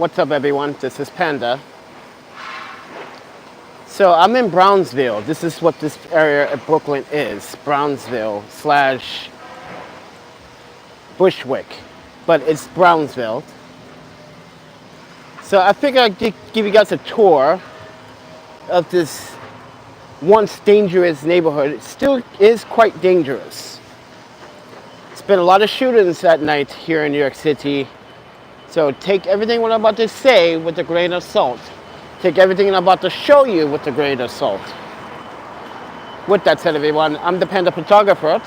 What's up, everyone? This is Panda. So I'm in Brownsville. This is what this area of Brooklyn is. Brownsville slash Bushwick. But it's Brownsville. So I figured I'd give you guys a tour of this once dangerous neighborhood. It still is quite dangerous. It's been a lot of shootings at night here in New York City. So take everything what I'm about to say with a grain of salt. Take everything I'm about to show you with a grain of salt. With that said, everyone, I'm the Panda Photographer,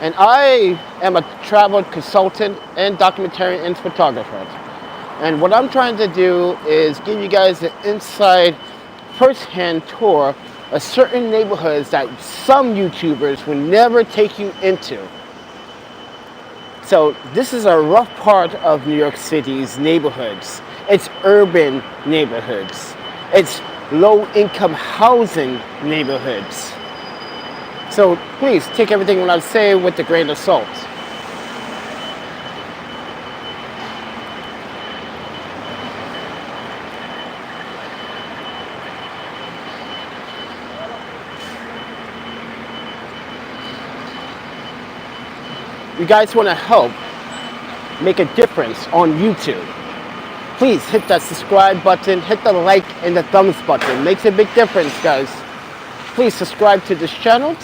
and I am a travel consultant and documentarian photographer. And what I'm trying to do is give you guys an inside, first-hand tour of certain neighborhoods that some YouTubers will never take you into. So this is a rough part of New York City's neighborhoods. It's urban neighborhoods. It's low-income housing neighborhoods. So please take everything when I say with a grain of salt. You guys want to help make a difference on YouTube, please hit that subscribe button, hit the like and the thumbs button. It makes a big difference, guys. Please subscribe to this channel.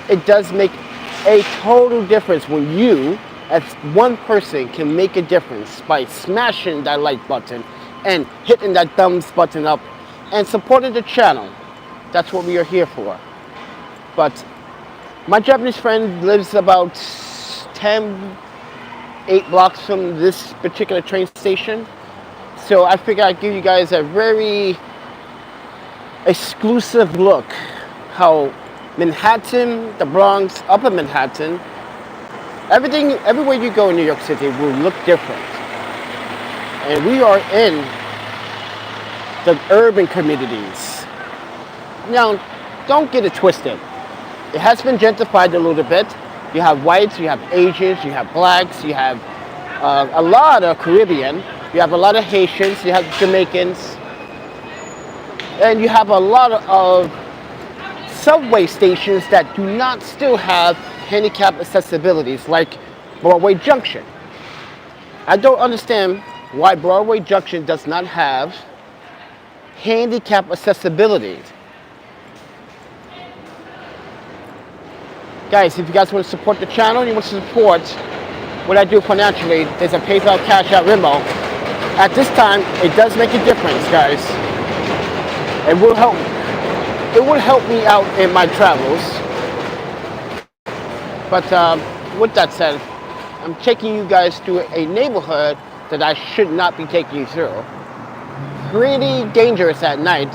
It does make a total difference when you, as one person, can make a difference by smashing that like button and hitting that thumbs button up and supporting the channel. That's what we are here for. But my Japanese friend lives about 8 blocks from this particular train station. So I figured I'd give you guys a very exclusive look how Manhattan, the Bronx, Upper Manhattan, everything, everywhere you go in New York City will look different. And we are in the urban communities. Now, don't get it twisted. It has been gentrified a little bit. You have whites, you have Asians, you have blacks, you have a lot of Caribbean, you have a lot of Haitians, you have Jamaicans, and you have a lot of subway stations that do not still have handicap accessibilities, like Broadway Junction. I don't understand why Broadway Junction does not have handicap accessibility. Guys, if you guys want to support the channel, you want to support what I do financially, there's a PayPal, cash.app, Venmo. At this time, it does make a difference, guys. It will help me out in my travels. But with that said, I'm taking you guys through a neighborhood that I should not be taking you through. Pretty dangerous at night.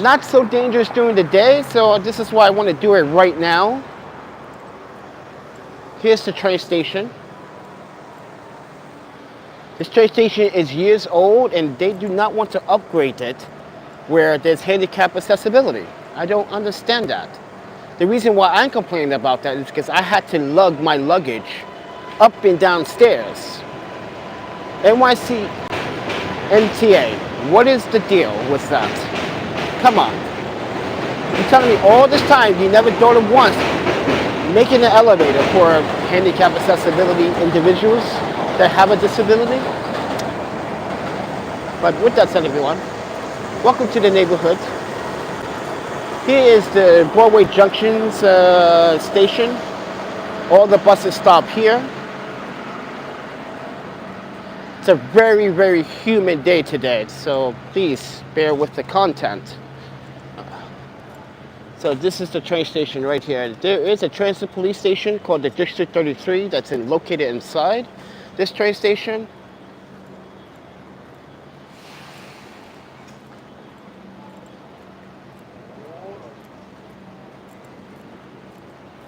Not so dangerous during the day, so this is why I want to do it right now. Here's the train station. This train station is years old and they do not want to upgrade it where there's handicap accessibility. I don't understand that. The reason why I'm complaining about that is because I had to lug my luggage up and down stairs. NYC MTA, what is the deal with that? Come on. You're telling me all this time you never thought of once making an elevator for handicap accessibility individuals that have a disability? But with that said, everyone, welcome to the neighborhood. Here is the Broadway Junction's station. All the buses stop here. It's a very, very humid day today, so please bear with the content. So this is the train station right here. There is a transit police station called the District 33 that's located inside this train station.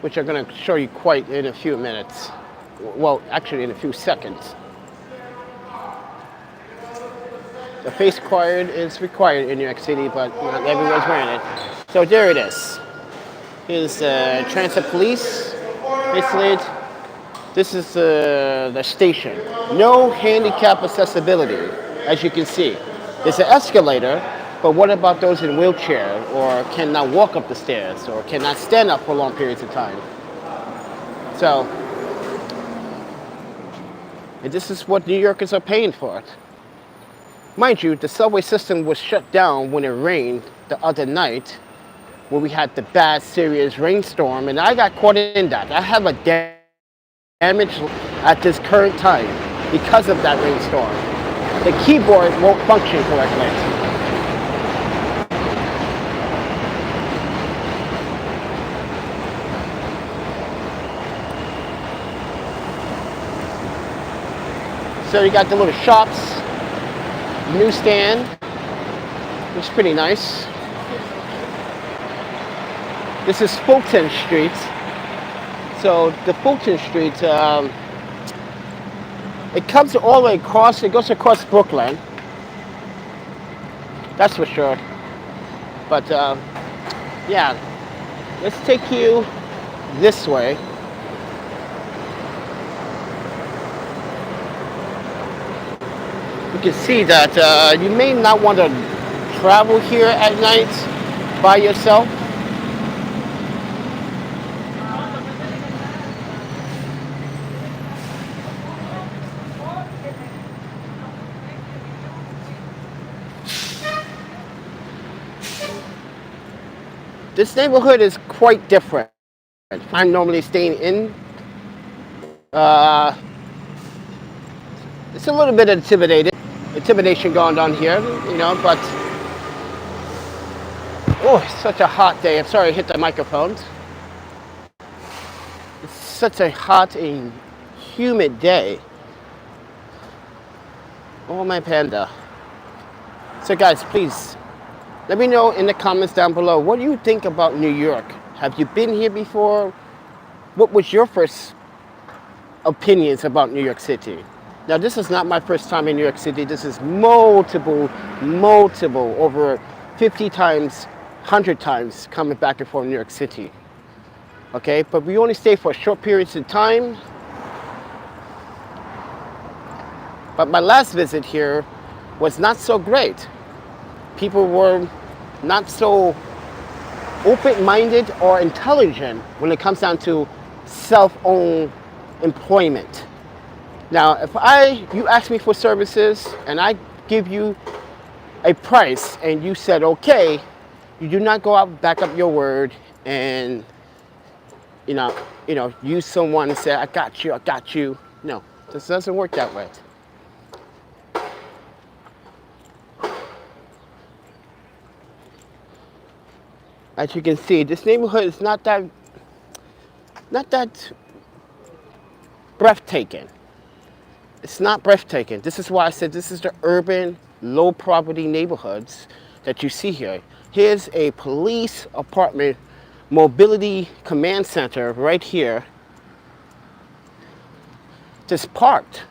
Which I'm going to show you quite in a few minutes. Well, actually in a few seconds. The face card is required in New York City, but not everyone's wearing it. So there it is. Here's transit police. Basically, This is the station. No handicap accessibility, as you can see. There's an escalator, but what about those in wheelchair or cannot walk up the stairs or cannot stand up for long periods of time? So, and this is what New Yorkers are paying for it. Mind you, the subway system was shut down when it rained the other night when we had the bad, serious rainstorm, and I got caught in that. I have a damage at this current time because of that rainstorm. The keyboard won't function correctly. So you got the little shops, newsstand, which is pretty nice. This is Fulton Street. So the Fulton Street, it comes all the way across, it goes across Brooklyn. That's for sure. But yeah, let's take you this way. You can see that you may not want to travel here at night by yourself. This neighborhood is quite different. I'm normally staying in. It's a little bit intimidation going on here, you know, but oh, it's such a hot day. I'm sorry I hit the microphone. It's such a hot and humid day. Oh, my panda. So guys, please, let me know in the comments down below, what do you think about New York? Have you been here before? What was your first opinions about New York City? Now, this is not my first time in New York City. This is multiple, over 50 times, 100 times coming back and forth New York City. Okay, but we only stay for short periods of time. But my last visit here was not so great. People were not so open-minded or intelligent when it comes down to self-owned employment. Now, if you ask me for services and I give you a price and you said okay, you do not go out, back up your word, and use someone and say I got you. No, this doesn't work that way. As you can see, this neighborhood is not that breathtaking. It's not breathtaking. This is why I said this is the urban, low poverty neighborhoods that you see here. Here's a police apartment mobility command center right here, just parked.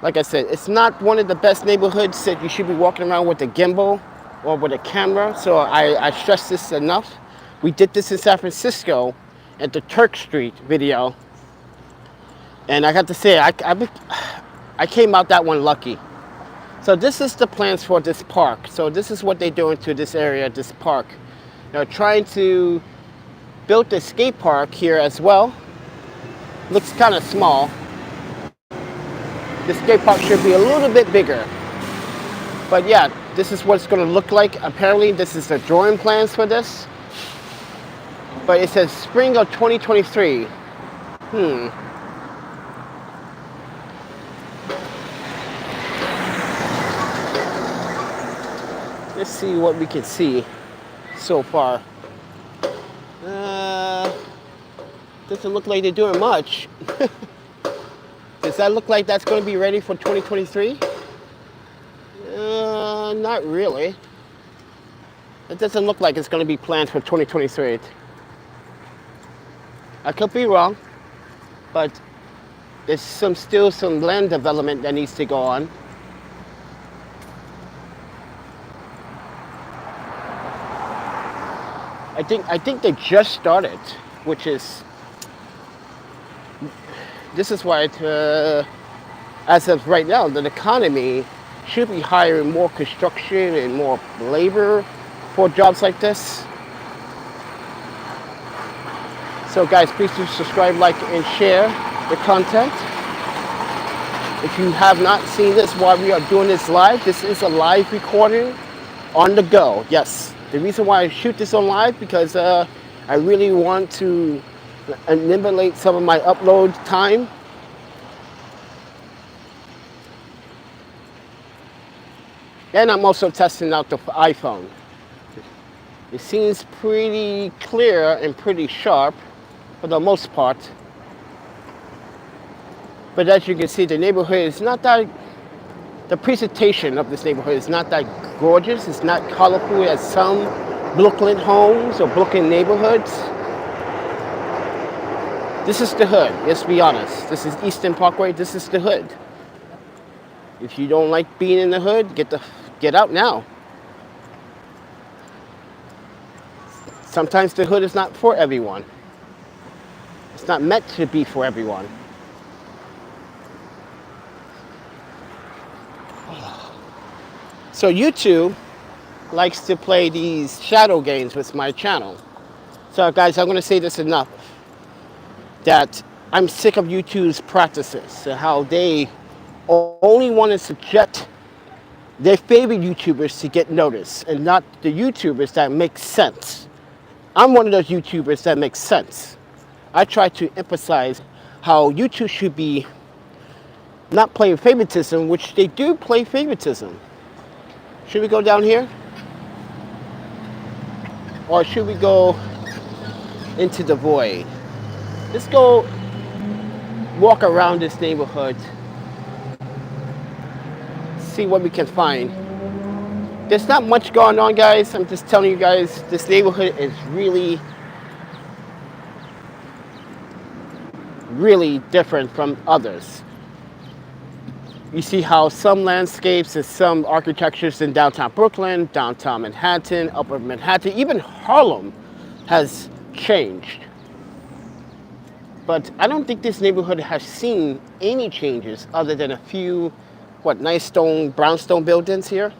Like I said, it's not one of the best neighborhoods that you should be walking around with a gimbal or with a camera, so I stress this enough. We did this in San Francisco at the Turk Street video, and I got to say, I came out that one lucky. So this is the plans for this park. So this is what they're doing to this area, this park. They're trying to build a skate park here as well. Looks kind of small. The skate park should be a little bit bigger. But yeah, this is what it's going to look like. Apparently, this is the drawing plans for this. But it says spring of 2023. Let's see what we can see so far. Doesn't look like they're doing much. Does that look like that's going to be ready for 2023? Not really. It doesn't look like it's going to be planned for 2023. I could be wrong, but there's still some land development that needs to go on. I think they just started, which is, this is why as of right now, the economy should be hiring more construction and more labor for jobs like this. So guys, please do subscribe, like, and share the content. If you have not seen this while we are doing this live, this is a live recording on the go. Yes, the reason why I shoot this on live because I really want to eliminate some of my upload time. And I'm also testing out the iPhone. It seems pretty clear and pretty sharp for the most part. But as you can see, the neighborhood is not that, the presentation of this neighborhood is not that gorgeous. It's not colorful as some Brooklyn homes or Brooklyn neighborhoods. This is the hood, let's be honest. This is Eastern Parkway, this is the hood. If you don't like being in the hood, get out now. Sometimes the hood is not for everyone. It's not meant to be for everyone. So YouTube likes to play these shadow games with my channel. So guys, I'm going to say this enough, that I'm sick of YouTube's practices and how they only want to subject their favorite YouTubers to get noticed and not the YouTubers that make sense. I'm one of those YouTubers that make sense. I try to emphasize how YouTube should be not playing favoritism, which they do play favoritism. Should we go down here? Or should we go into the void? Let's go walk around this neighborhood, see what we can find. There's not much going on, guys. I'm just telling you guys, this neighborhood is really, really different from others. You see how some landscapes and some architectures in downtown Brooklyn, downtown Manhattan, upper Manhattan, even Harlem has changed. But I don't think this neighborhood has seen any changes other than a few, nice brownstone buildings here.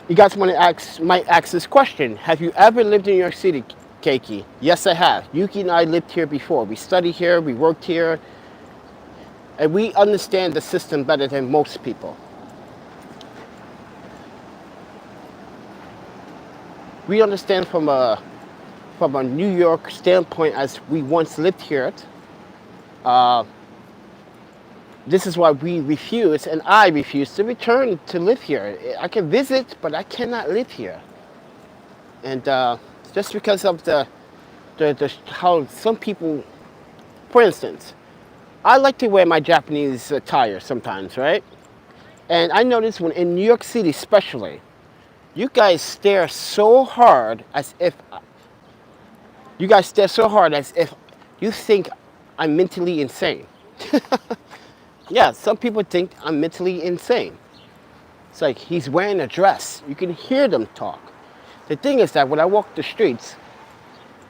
You guys might ask this question. Have you ever lived in New York City, Keiki? Yes, I have. Yuki and I lived here before. We studied here, we worked here, and we understand the system better than most people. We understand from a New York standpoint, as we once lived here. This is why we refuse, and I refuse to return to live here. I can visit, but I cannot live here. And just because of how some people, for instance, I like to wear my Japanese attire sometimes, right? And I notice when in New York City especially, you guys stare so hard as if you think I'm mentally insane. Yeah, some people think I'm mentally insane. It's like he's wearing a dress. You can hear them talk. The thing is that when I walk the streets,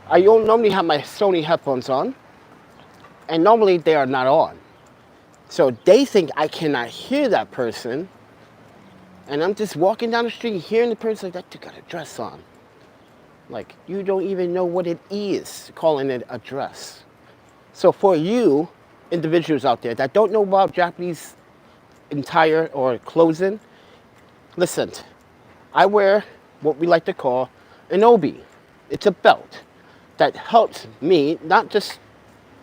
I don't normally have my Sony headphones on, and normally they are not on. So they think I cannot hear that person, and I'm just walking down the street hearing the person like, that dude got a dress on. Like, you don't even know what it is, calling it a dress. So for you individuals out there that don't know about Japanese attire or clothing, listen, I wear what we like to call an obi. It's a belt that helps me, not just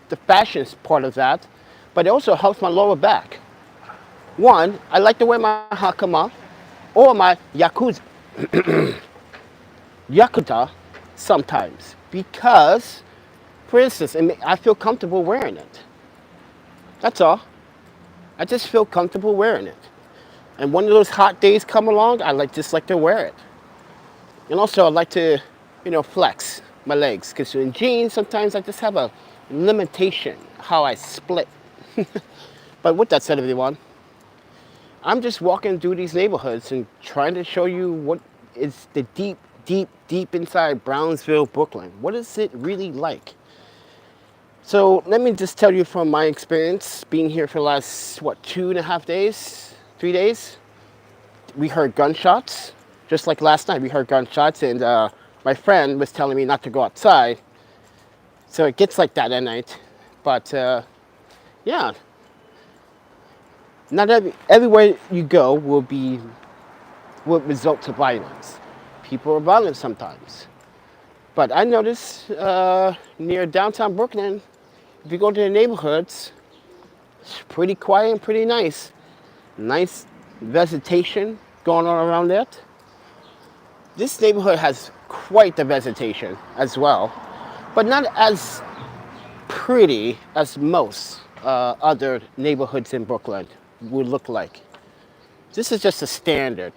the fashion part of that, but it also helps my lower back. One, I like to wear my hakama or my yakuta sometimes because, for instance, I feel comfortable wearing it. That's all. I just feel comfortable wearing it. And when those hot days come along, I just like to wear it. And also I like to, flex my legs, because in jeans, sometimes I just have a limitation how I split. But with that said, everyone, I'm just walking through these neighborhoods and trying to show you what is the deep, deep, deep inside Brownsville, Brooklyn. What is it really like? So let me just tell you from my experience being here for the last, what, 2.5 days, 3 days. We heard gunshots, just like last night. We heard gunshots, and my friend was telling me not to go outside. So it gets like that at night. But yeah, not everywhere you go will result to violence. People are violent sometimes. But I noticed near downtown Brooklyn, if you go to the neighborhoods, it's pretty quiet and pretty nice. Nice vegetation going on around it. This neighborhood has quite the vegetation as well, but not as pretty as most other neighborhoods in Brooklyn would look like. This is just a standard.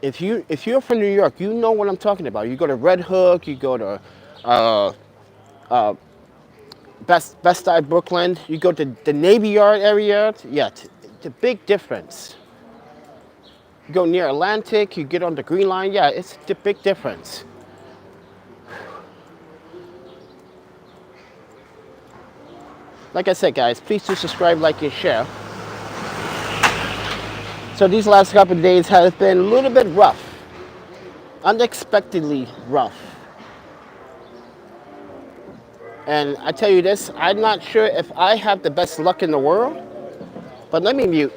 If you're from New York, you know what I'm talking about. You go to Red Hook, you go to Best Side Brooklyn, you go to the Navy Yard area. Yeah, it's a big difference. You go near Atlantic, you get on the Green Line. Yeah, it's a big difference. Like I said, guys, please do subscribe, like, and share. So these last couple of days have been a little bit rough. Unexpectedly rough. And I tell you this, I'm not sure if I have the best luck in the world, but let me mute.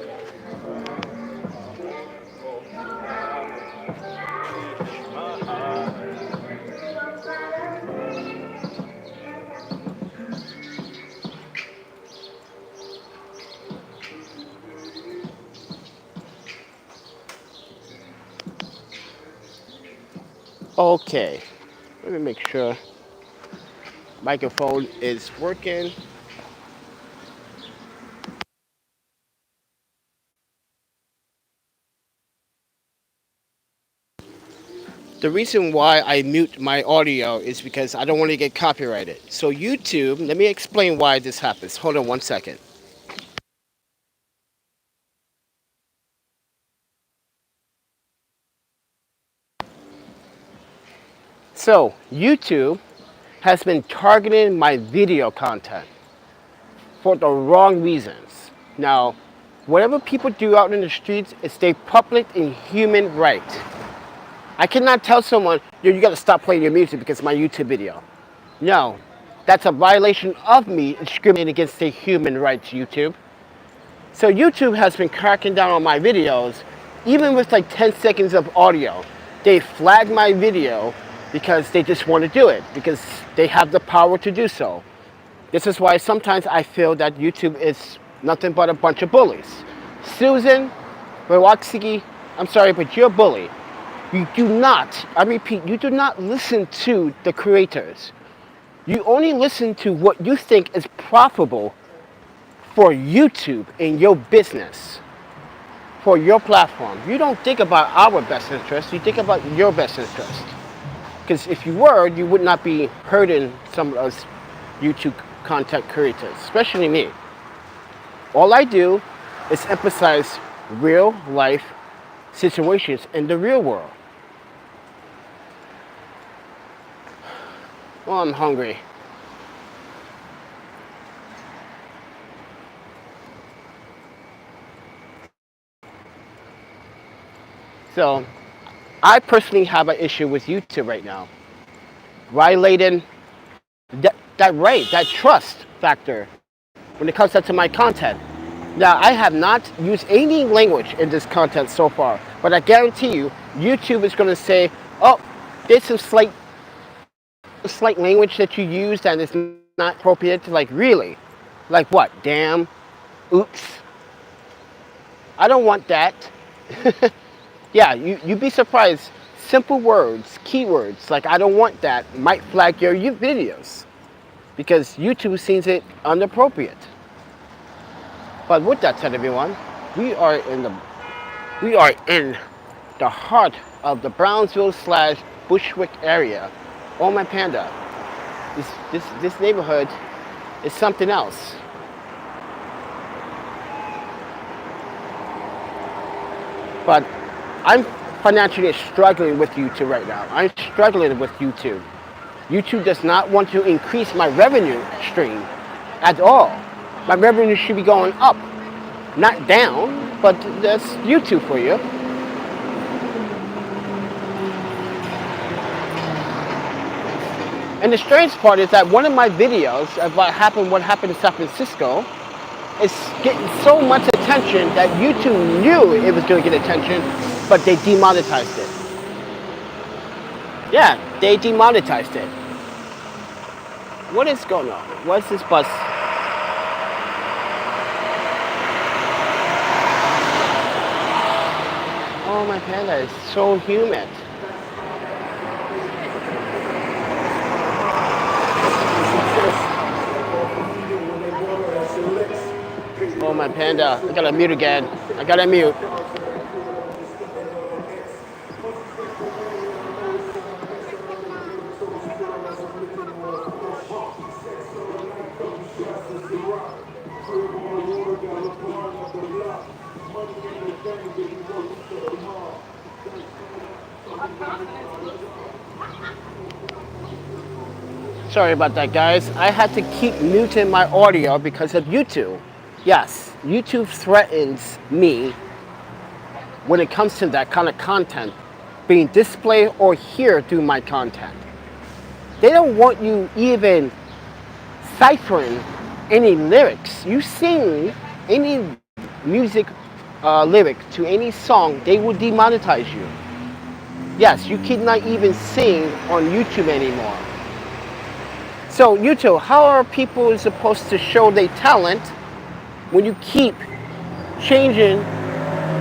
Okay, let me make sure microphone is working. The reason why I mute my audio is because I don't want to get copyrighted. So YouTube, let me explain why this happens. Hold on one second. So YouTube has been targeting my video content for the wrong reasons. Now, whatever people do out in the streets is their public and human right. I cannot tell someone, yo, you gotta stop playing your music because of my YouTube video. No, that's a violation of me discriminating against their human rights, YouTube. So YouTube has been cracking down on my videos, even with like 10 seconds of audio. They flag my video because they just want to do it, because they have the power to do so. This is why sometimes I feel that YouTube is nothing but a bunch of bullies. Susan Wojcicki, I'm sorry, but you're a bully. You do not, I repeat, you do not listen to the creators. You only listen to what you think is profitable for YouTube in your business, for your platform. You don't think about our best interest, you think about your best interest. Because if you were, you would not be hurting some of us YouTube content creators, especially me. All I do is emphasize real life situations in the real world. Well, I'm hungry. So, I personally have an issue with YouTube right now. Violating that right, that trust factor when it comes to my content. Now, I have not used any language in this content so far, but I guarantee you, YouTube is going to say, oh, there's some slight language that you use that is not appropriate. Like, really? Like what? Damn? Oops? I don't want that. Yeah, you'd be surprised. Simple words, keywords, like I don't want that, might flag your videos because YouTube sees it inappropriate. But with that said, everyone, we are in the heart of the Brownsville / Bushwick area. Oh my panda, this neighborhood is something else. but I'm financially struggling with YouTube right now. I'm struggling with YouTube. YouTube does not want to increase my revenue stream at all. My revenue should be going up, not down, but that's YouTube for you. And the strange part is that one of my videos about what happened in San Francisco is getting so much attention that YouTube knew it was going to get attention, but they demonetized it. Yeah, they demonetized it. What is going on? What's this bus? Oh, my panda is so humid. Oh, my panda. I gotta mute again. I gotta mute. Sorry about that, guys. I had to keep muting my audio because of YouTube. Yes, YouTube threatens me when it comes to that kind of content being displayed or heard through my content. They don't want you even ciphering any lyrics. You sing any music lyric to any song, they will demonetize you. Yes, you cannot even sing on YouTube anymore. So YouTube, how are people supposed to show their talent when you keep changing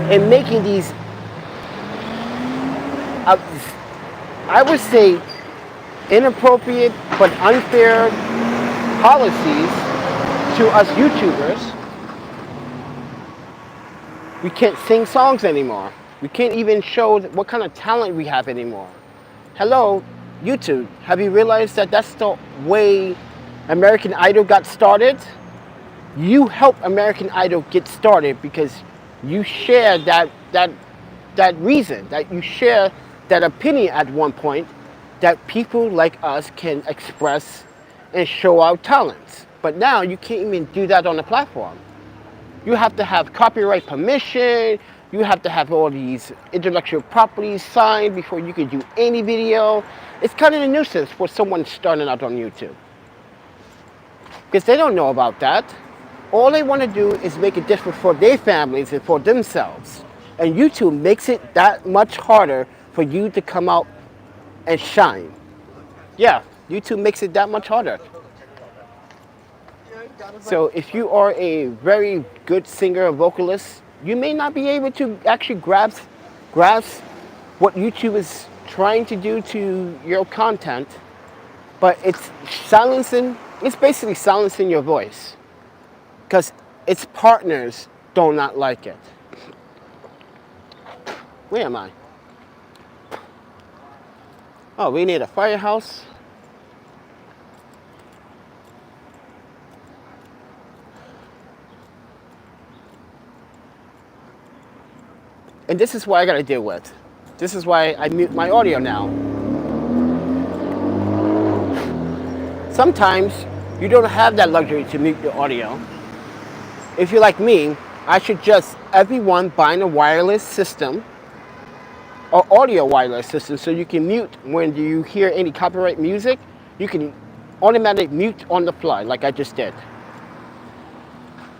and making these, I would say, inappropriate but unfair policies to us YouTubers? We can't sing songs anymore. We can't even show what kind of talent we have anymore. Hello, YouTube, have you realized that that's the way American Idol got started? You helped American Idol get started because you share that reason, that you share that opinion at one point that people like us can express and show our talents. But now you can't even do that on the platform. You have to have copyright permission. You have to have all these intellectual properties signed before you can do any video. It's kind of a nuisance for someone starting out on YouTube, because they don't know about that. All they want to do is make it different for their families and for themselves. And YouTube makes it that much harder for you to come out and shine. Yeah, YouTube makes it that much harder. So if you are a very good singer or vocalist, you may not be able to actually grasp what YouTube is trying to do to your content, but it's basically silencing your voice, because its partners do not like it. Where am I? Oh, we need a firehouse. And this is what I gotta deal with. This is why I mute my audio now. Sometimes you don't have that luxury to mute your audio. If you're like me, I suggest everyone buying a wireless system or audio wireless system so you can mute when you hear any copyright music. You can automatically mute on the fly like I just did.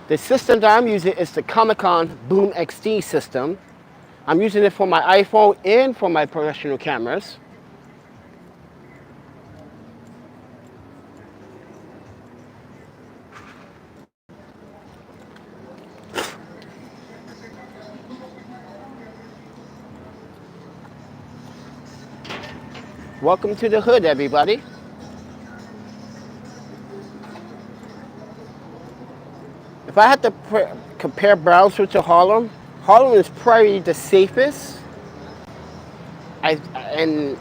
The system that I'm using is the Comic-Con Boom XD system. I'm using it for my iPhone and for my professional cameras. Welcome to the hood, everybody. If I had to compare Brownsville to Harlem, Harlem is probably the safest. And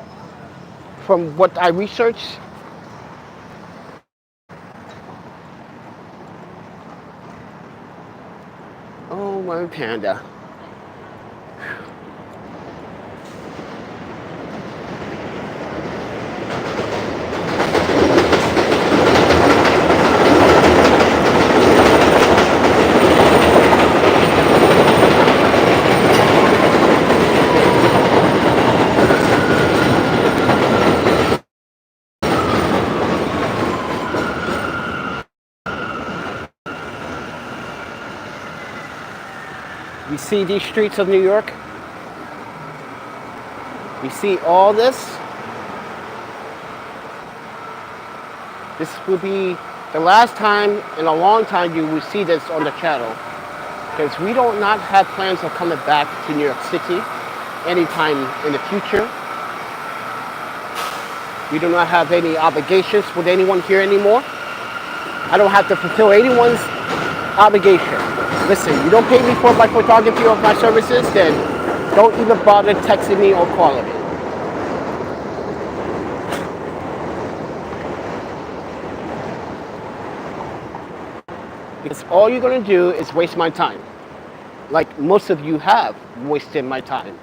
from what I researched, oh my panda. You see these streets of New York? You see all this? This will be the last time in a long time you will see this on the channel. Because we do not have plans of coming back to New York City anytime in the future. We do not have any obligations with anyone here anymore. I don't have to fulfill anyone's obligation. Listen, you don't pay me for my photography or my services, then don't even bother texting me or calling me. Because all you're going to do is waste my time. Like most of you have wasted my time.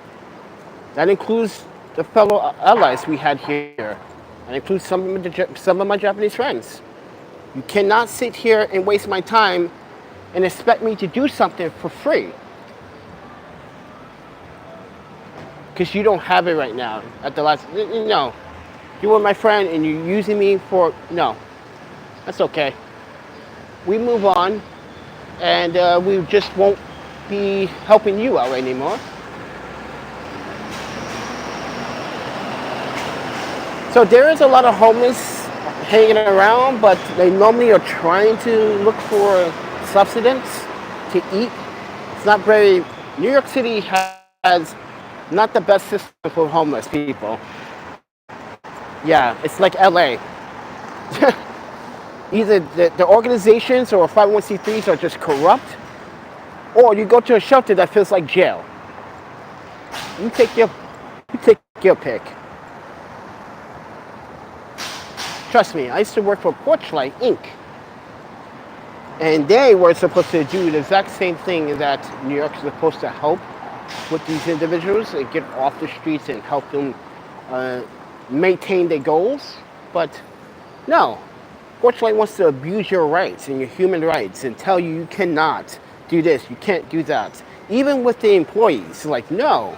That includes the fellow allies we had here. That includes some of my Japanese friends. You cannot sit here and waste my time and expect me to do something for free. Because you don't have it right now. At the last, no. You were my friend and you're using me for, no. That's okay. We move on and we just won't be helping you out anymore. So there is a lot of homeless hanging around, but they normally are trying to look for subsistence to eat. It's not very, New York City has not the best system for homeless people. Yeah, it's like LA. Either the organizations or 501c3s are just corrupt, or you go to a shelter that feels like jail. You take your pick. Trust me, I used to work for Porchlight Inc. And they were supposed to do the exact same thing that New York is supposed to help with these individuals and get off the streets and help them maintain their goals. But no, Porchlight wants to abuse your rights and your human rights and tell you you cannot do this, you can't do that. Even with the employees, like no.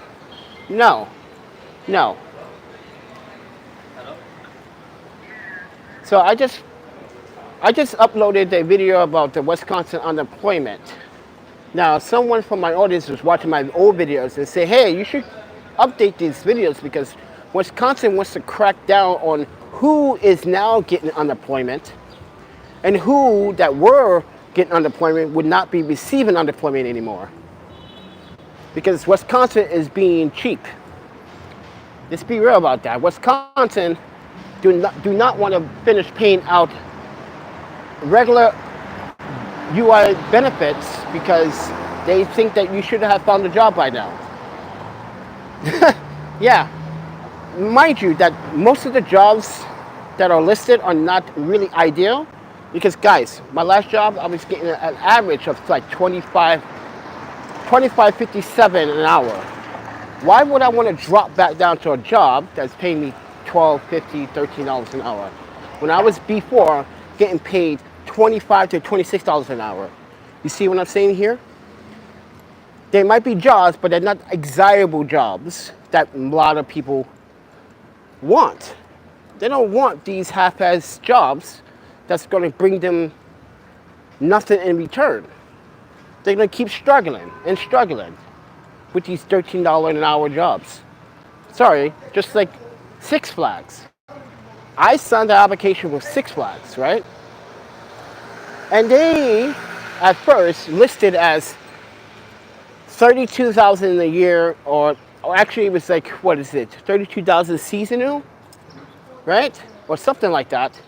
So I just uploaded a video about the Wisconsin unemployment. Now, someone from my audience was watching my old videos and say, hey, you should update these videos because Wisconsin wants to crack down on who is now getting unemployment and who that were getting unemployment would not be receiving unemployment anymore. Because Wisconsin is being cheap. Let's be real about that. Wisconsin do not want to finish paying out regular UI benefits because they think that you should have found a job by now. Yeah, mind you that most of the jobs that are listed are not really ideal because guys, my last job I was getting an average of like 25.57 an hour. Why would I want to drop back down to a job that's paying me $12, $15, $13 an hour when I was before getting paid $25 to $26 an hour? You see what I'm saying here? They might be jobs, but they're not desirable jobs that a lot of people want. They don't want these half-ass jobs that's going to bring them nothing in return. They're going to keep struggling and struggling with these $13 an hour jobs. Sorry, just like Six Flags. I signed the application with Six Flags, right? And they, at first, listed as $32,000 a year, or actually it was like, what is it, $32,000 seasonal, right? Or something like that.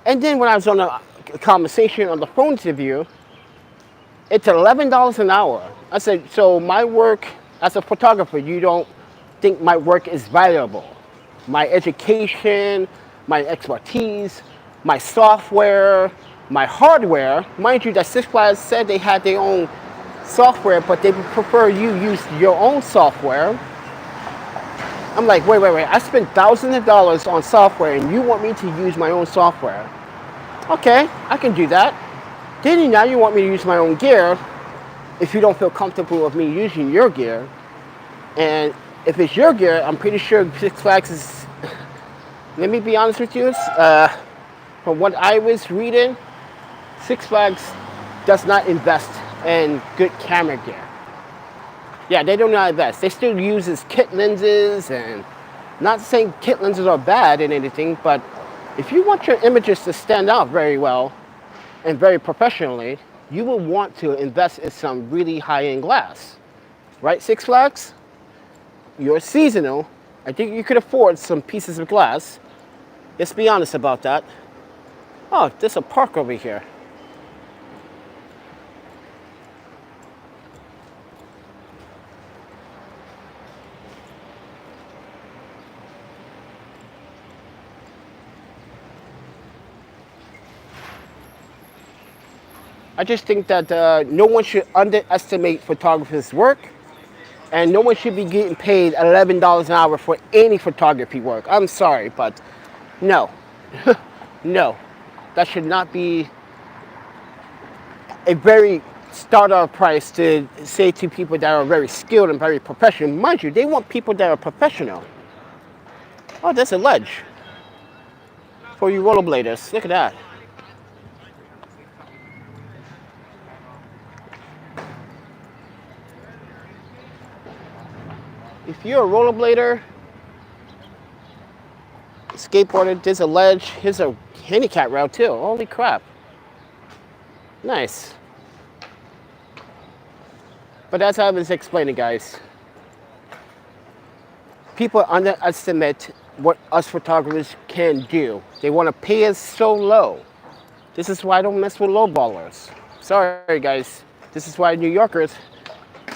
And then when I was on a conversation on the phone interview, it's $11 an hour. I said, so my work as a photographer, you don't think my work is valuable? My education, my expertise, my software, my hardware. Mind you, that Six Flags said they had their own software, but they prefer you use your own software. I'm like, wait. I spent thousands of dollars on software and you want me to use my own software? Okay, I can do that. Then now you want me to use my own gear if you don't feel comfortable with me using your gear. And if it's your gear, I'm pretty sure Six Flags is, let me be honest with you, from what I was reading, Six Flags does not invest in good camera gear. Yeah, they do not invest. They still use kit lenses, and not saying kit lenses are bad in anything, but if you want your images to stand out very well and very professionally, you will want to invest in some really high-end glass. Right, Six Flags? You're seasonal. I think you could afford some pieces of glass. Let's be honest about that. Oh, there's a park over here. I just think that no one should underestimate photographers' work, and no one should be getting paid $11 an hour for any photography work. I'm sorry, but no. No. That should not be a very starter price to say to people that are very skilled and very professional. Mind you, they want people that are professional. Oh, there's a ledge for you rollerbladers. Look at that. If you're a rollerblader, skateboarder, there's a ledge. Here's a handicap route too. Holy crap. Nice. But as I was explaining, guys, people underestimate what us photographers can do. They want to pay us so low. This is why I don't mess with lowballers. Sorry, guys. This is why New Yorkers,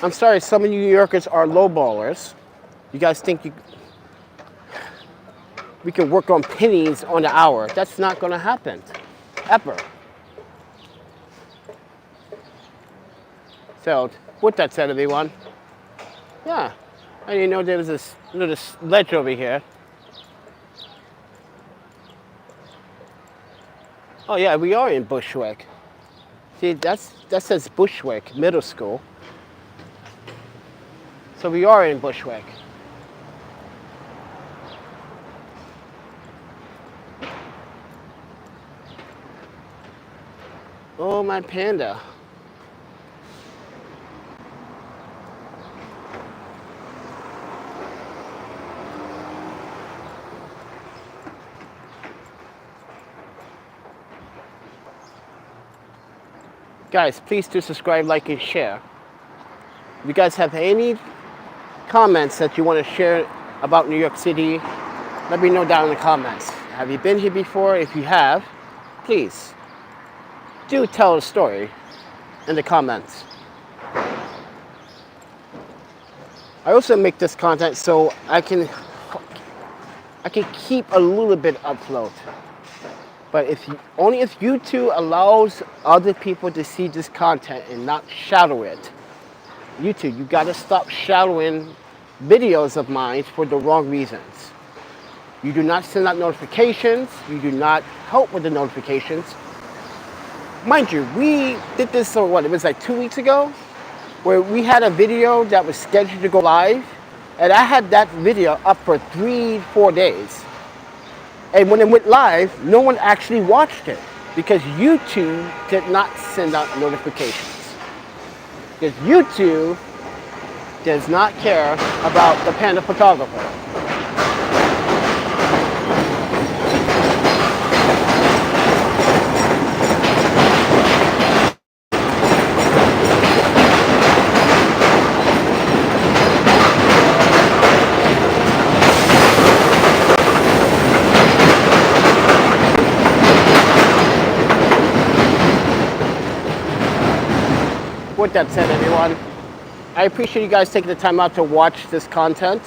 I'm sorry, some of New Yorkers are lowballers. You guys think we can work on pennies on the hour. That's not going to happen, ever. So, with that said, everyone, yeah, I didn't know there was this little ledge over here. Oh yeah, we are in Bushwick. See, that says Bushwick Middle School. So we are in Bushwick. Oh, my panda. Guys, please do subscribe, like, and share. If you guys have any comments that you want to share about New York City, let me know down in the comments. Have you been here before? If you have, please do tell a story in the comments. I also make this content so I can keep a little bit afloat. But only if YouTube allows other people to see this content and not shadow it. YouTube, you gotta stop shadowing videos of mine for the wrong reasons. You do not send out notifications. You do not help with the notifications. Mind you, we did this, it was like 2 weeks ago, where we had a video that was scheduled to go live, and I had that video up for 3-4 days. And when it went live, no one actually watched it because YouTube did not send out notifications. Because YouTube does not care about the Panda Photographer. With that said, everyone, I appreciate you guys taking the time out to watch this content.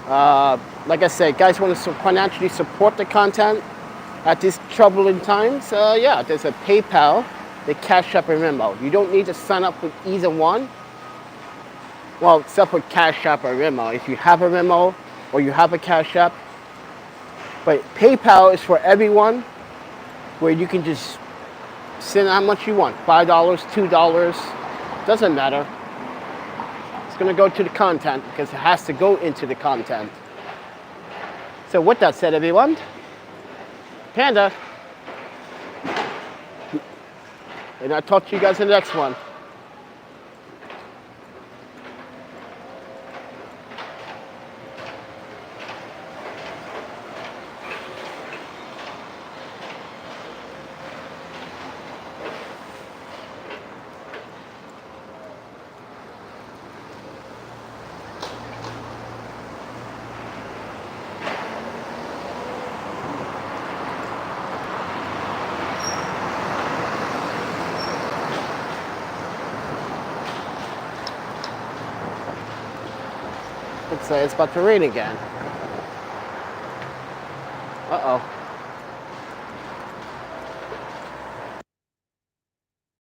Like I said, guys want to financially support the content at these troubling times. Yeah, there's a PayPal, the Cash App, and Venmo. You don't need to sign up with either one. Well, except for Cash App or Venmo. If you have a Venmo or you have a Cash App. But PayPal is for everyone, where you can just send how much you want, $5, $2, doesn't matter. It's gonna go to the content because it has to go into the content. So with that said, everyone, Panda, and I'll talk to you guys in the next one. like it's about to rain again. Uh-oh.